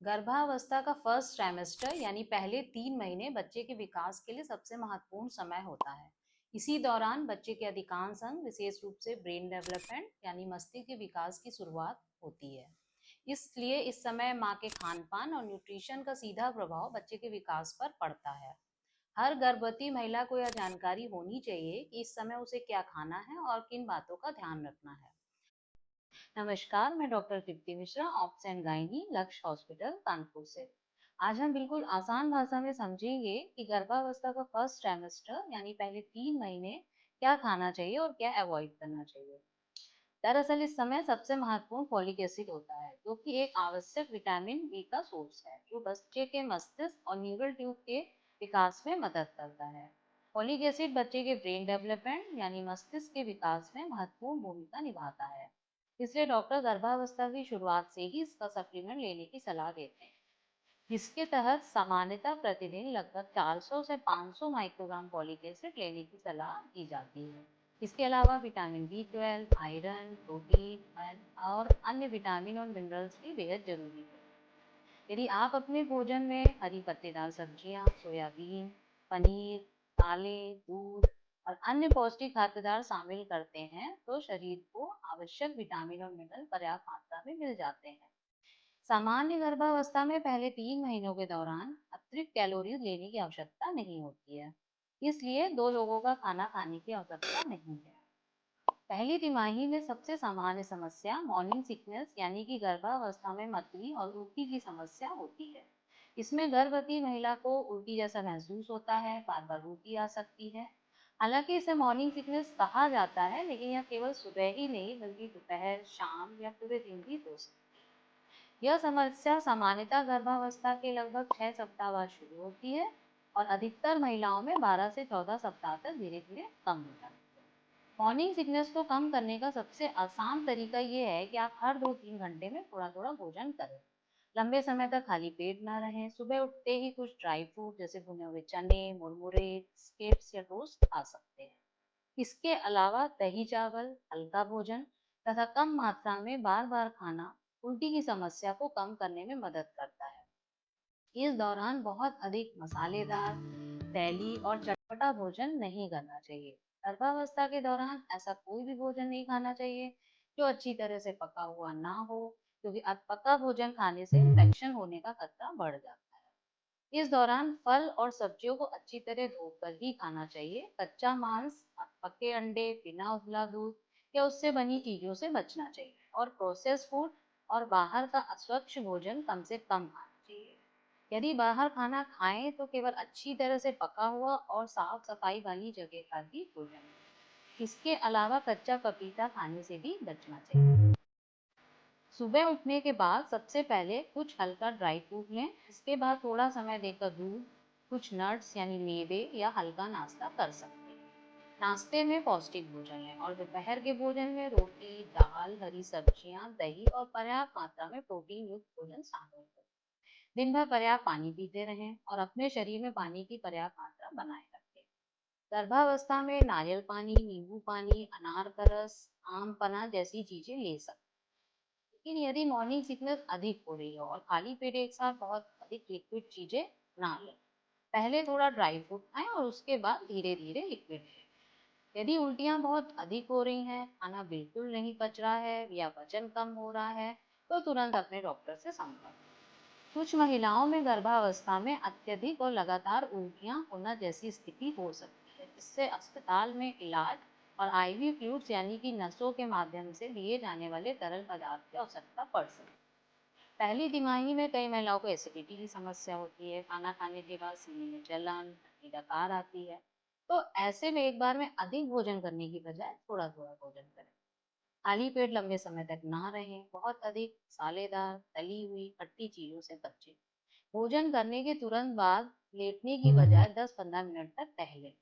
गर्भावस्था का first trimester यानी पहले 3 महीने बच्चे के विकास के लिए सबसे महत्वपूर्ण समय होता है। इसी दौरान बच्चे के अधिकांश अंग, विशेष रूप से ब्रेन डेवलपमेंट यानी मस्तिष्क के विकास की शुरुआत होती है। इसलिए इस समय माँ के खान पान और न्यूट्रिशन का सीधा प्रभाव बच्चे के विकास पर पड़ता है। हर गर्भवती महिला को यह जानकारी होनी चाहिए कि इस समय उसे क्या खाना है और किन बातों का ध्यान रखना है। नमस्कार, मैं doctor Tripti Mishra, obs and gynae, Lakshya hospital, Kanpur से। आज हम बिल्कुल आसान भाषा में समझेंगे कि गर्भावस्था का फर्स्ट ट्राइमेस्टर यानी पहले 3 महीने क्या खाना चाहिए और क्या अवॉइड करना चाहिए। दरअसल इस समय सबसे महत्वपूर्ण फॉलिक एसिड होता है, जो कि एक आवश्यक विटामिन बी का सोर्स है, जो बच्चे के मस्तिष्क और न्यूरल ट्यूब के विकास में मदद करता है। फॉलिक एसिड बच्चे के ब्रेन डेवलपमेंट यानी मस्तिष्क के विकास में महत्वपूर्ण भूमिका निभाता है। इसलिए डॉक्टर गर्भावस्था की शुरुआत से ही इसका सप्लीमेंट लेने की सलाह देते हैं, जिसके तहत सामान्यतः प्रतिदिन लगभग 400 से 500 माइक्रोग्राम फॉलिक एसिड लेने की सलाह दी जाती है। इसके अलावा विटामिन B12, आयरन, प्रोटीन और अन्य विटामिन और मिनरल्स भी बेहद जरूरी है। यदि आप अपने भोजन में हरी पत्तेदार सब्जियां, सोयाबीन, पनीर, दालें, दूध और अन्य पौष्टिक खाद्य पदार्थ शामिल करते हैं, तो शरीर को आवश्यक विटामिन और मिनरल पर्याप्त मात्रा में मिल जाते हैं। सामान्य गर्भावस्था में पहले 3 महीनों के दौरान अतिरिक्त कैलोरीज लेने की आवश्यकता नहीं होती है। इसलिए 2 लोगों का खाना खाने की आवश्यकता नहीं है। पहली तिमाही में सबसे सामान्य समस्या मॉर्निंग सिकनेस यानी कि गर्भावस्था में मतली और उल्टी की समस्या होती है। इसमें गर्भवती महिला को उल्टी जैसा महसूस होता है, बार बार उल्टी आ सकती है। हालांकि इसे मॉर्निंग सिकनेस कहा जाता है, लेकिन यह केवल सुबह ही नहीं बल्कि दोपहर, शाम या पूरे दिन भी हो सकती है। यह समस्या सामान्यतः गर्भावस्था के लगभग 6 सप्ताह बाद शुरू होती है और अधिकतर महिलाओं में 12 से 14 सप्ताह तक धीरे धीरे कम होता है। मॉर्निंग सिकनेस को कम करने का सबसे आसान तरीका ये है कि आप हर 2-3 घंटे में थोड़ा थोड़ा भोजन करें। लंबे समय तक खाली पेट ना रहें। सुबह उठते ही कुछ ड्राई फ्रूट जैसे भुने हुए चने, मुरमुरे, चिप्स या टोस्ट खा सकते हैं। इसके अलावा दही चावल, हल्का भोजन तथा कम मात्रा में बार बार खाना उल्टी की समस्या को कम करने में मदद करता है। इस दौरान बहुत अधिक मसालेदार, तैली और चटपटा भोजन नहीं करना चाहिए। गर्भावस्था के दौरान ऐसा कोई भी भोजन नहीं खाना चाहिए जो अच्छी तरह से पका हुआ ना हो, क्योंकि पका भोजन खाने से इन्फेक्शन होने का खतरा बढ़ जाता है। इस दौरान फल और सब्जियों को अच्छी तरह धोकर ही खाना चाहिए। कच्चा मांस, पके अंडे, बिना उबला दूध या उससे बनी चीजों से बचना चाहिए और प्रोसेस फूड और बाहर का अस्वच्छ भोजन कम से कम खाना चाहिए। यदि बाहर खाना खाएं तो केवल अच्छी तरह से पका हुआ और साफ सफाई वाली जगह का ही भोजन। इसके अलावा कच्चा पपीता खाने से भी बचना चाहिए। सुबह उठने के बाद सबसे पहले कुछ हल्का ड्राई फ्रूट लें। इसके बाद थोड़ा समय देकर दूध, कुछ नट्स यानी मेवे या हल्का नाश्ता कर सकते हैं। नाश्ते में पौष्टिक भोजन लें और दोपहर के भोजन में रोटी, दाल, हरी सब्जियां, दही और पर्याप्त मात्रा में प्रोटीन युक्त भोजन शामिल करें। दिन भर पर्याप्त पानी पीते रहें और अपने शरीर में पानी की पर्याप्त मात्रा बनाए रखें। गर्भावस्था में नारियल पानी, नींबू पानी, अनार का रस, आम पन्ना जैसी चीजें ले सकते हैं। लेकिन यदि मॉर्निंग सिकनेस अधिक हो रही हो और खाली पेट एक साथ बहुत अधिक लिक्विड चीजें ना लें। पहले थोड़ा ड्राई फ्रूट खाएं और उसके बाद धीरे धीरे लिक्विड लें। यदि उल्टियां बहुत अधिक हो रही हैं, खाना बिल्कुल नहीं पच रहा है या वजन कम हो रहा है, तो तुरंत अपने डॉक्टर से संपर्क। कुछ महिलाओं में गर्भावस्था में अत्यधिक और लगातार उल्टियां होना जैसी स्थिति हो सकती है, जिससे अस्पताल में इलाज और आईवी फ्लूइड्स यानी कि नसों के माध्यम से लिए जाने वाले तरल पदार्थ की आवश्यकता पड़ सकती है। पहली तिमाही में कई महिलाओं को एसिडिटी की समस्या होती है, खाना खाने के बाद सीने में जलन, डकार आती है। तो ऐसे में एक बार में अधिक भोजन करने की बजाय थोड़ा थोड़ा भोजन करें। खाली पेट लंबे समय तक ना रहें। बहुत अधिक मसालेदार, तली हुई, खट्टी चीजों से बचें। भोजन करने के तुरंत बाद लेटने की बजाय 10-15 मिनट तक टहलें।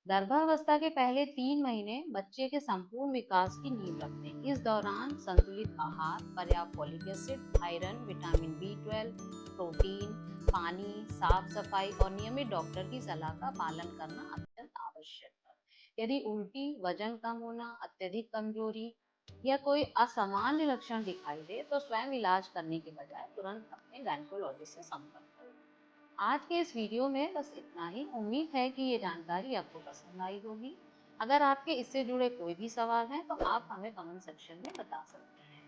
गर्भावस्था के पहले 3 महीने बच्चे के संपूर्ण विकास की नींव रखते हैं। इस दौरान संतुलित आहार, पर्याप्त folic acid, iron, vitamin B12, protein, पानी, साफ सफाई और नियमित डॉक्टर की सलाह का पालन करना अत्यंत आवश्यक है। यदि उल्टी, वजन कम होना, अत्यधिक कमजोरी या कोई असामान्य लक्षण दिखाई दे तो स्वयं इलाज करने के बजाय तुरंत अपने गायनेकोलॉजिस्ट से संपर्क करें। आज के इस वीडियो में बस इतना ही। उम्मीद है कि ये जानकारी आपको पसंद आई होगी। अगर आपके इससे जुड़े कोई भी सवाल हैं तो आप हमें कमेंट सेक्शन में बता सकते हैं।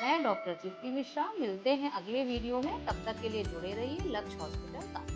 मैं डॉक्टर चिप्टी मिश्रा, मिलते हैं अगले वीडियो में। तब तक के लिए जुड़े रहिए लक्ष्य हॉस्पिटल का।